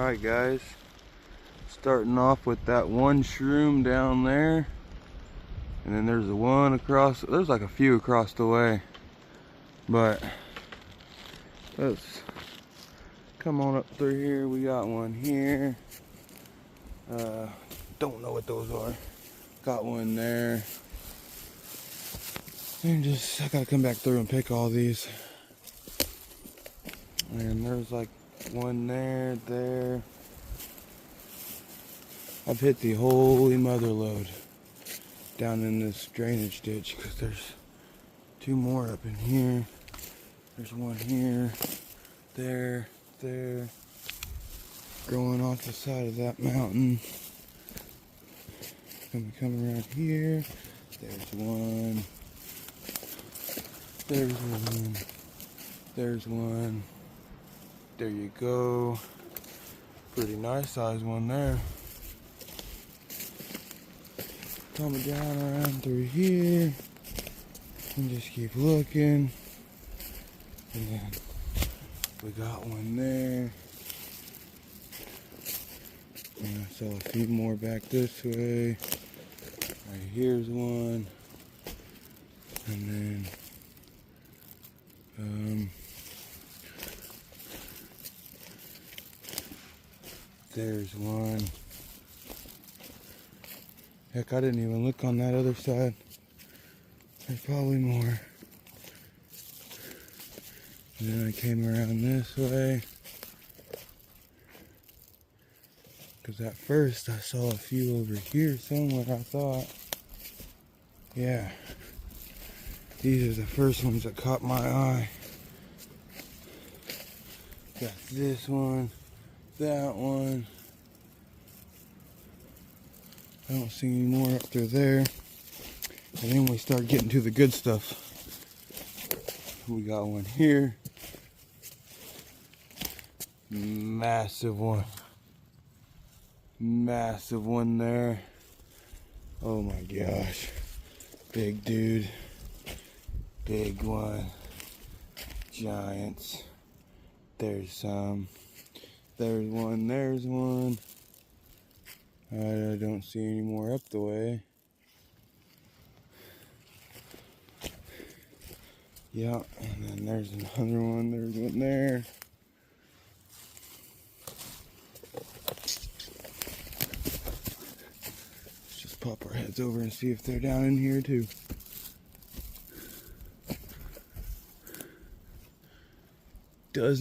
Alright guys, starting off with that one shroom down there, and then there's the one across, there's like a few across the way, but let's come on up through here. We got one here, don't know what those are, got one there, and I gotta come back through and pick all these, and there's like one there. I've hit the holy mother load down in this drainage ditch because there's two more up in here. There's one here, there, growing off the side of that mountain. Gonna come around here. There's one. There's one. There you go. Pretty nice size one there. Coming down around through here and just keep looking, and then we got one there, and I saw a few more back this way. Right here's one, and then there's one. Heck, I didn't even look on that other side. There's probably more. And then I came around this way, because at first I saw a few over here somewhere, I thought. Yeah. These are the first ones that caught my eye. Got this one, that one. I don't see any more up through there. And then we start getting to the good stuff. We got one here. Massive one. Massive one there. Oh my gosh. Big dude. Big one. Giants. There's some. There's one. There's one. I don't see any more up the way. Yeah, and then there's another one. There's one there. Let's just pop our heads over and see if they're down in here too. Does